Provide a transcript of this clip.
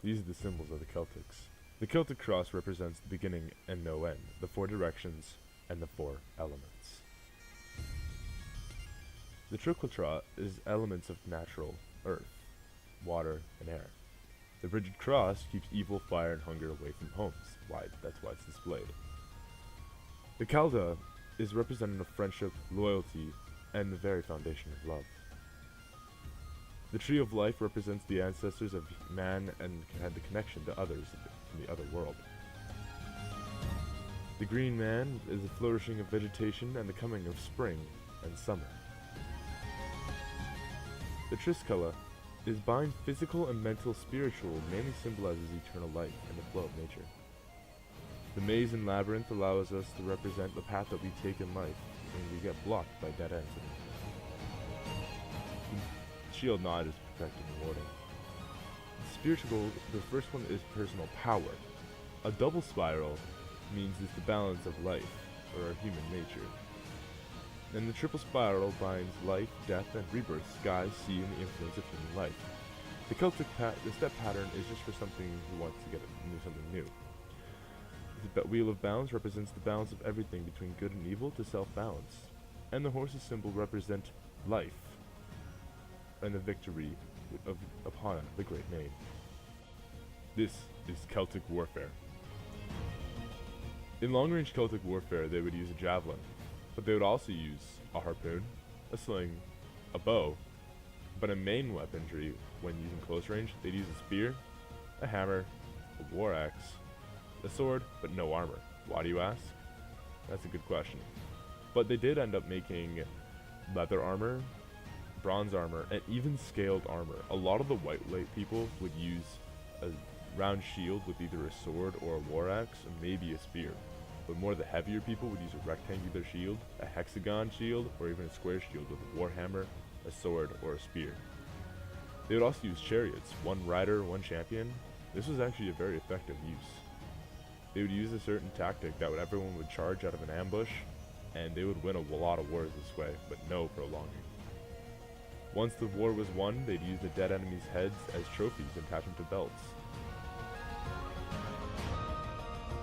These are the symbols of the Celtics. The Celtic cross represents the beginning and no end, the four directions, and the four elements. The triclitra is elements of natural earth, water, and air. The rigid cross keeps evil, fire, and hunger away from homes. That's why it's displayed. The calda is representative of friendship, loyalty, and the very foundation of love. The tree of life represents the ancestors of man and had the connection to others in the other world. The green man is the flourishing of vegetation and the coming of spring and summer. The triskela is bind physical and mental spiritual, mainly symbolizes eternal life and the flow of nature. The maze and labyrinth allows us to represent the path that we take in life when we get blocked by dead ends. The shield knot is protecting and warding. The spiritual, the first one is personal power. A double spiral means it's the balance of life, or human nature. And the triple spiral binds life, death, and rebirth, sky, sea, and the influence of human life. The Celtic the step pattern is just for something who wants to get something new. The wheel of balance represents the balance of everything between good and evil to self-balance. And the horse's symbol represent life and the victory upon the great maid. This is Celtic warfare. In long-range Celtic warfare, they would use a javelin, but they would also use a harpoon, a sling, a bow, but in main weaponry, when using close range, they'd use a spear, a hammer, a war axe, a sword, but no armor. Why do you ask? That's a good question. But they did end up making leather armor, bronze armor, and even scaled armor. A lot of the white light people would use a round shield with either a sword or a war axe, or maybe a spear. But more of the heavier people would use a rectangular shield, a hexagon shield, or even a square shield with a war hammer, a sword, or a spear. They would also use chariots, one rider, one champion. This was actually a very effective use. They would use a certain tactic that everyone would charge out of an ambush, and they would win a lot of wars this way, but no prolonging. Once the war was won, they'd use the dead enemies' heads as trophies and attach them to belts.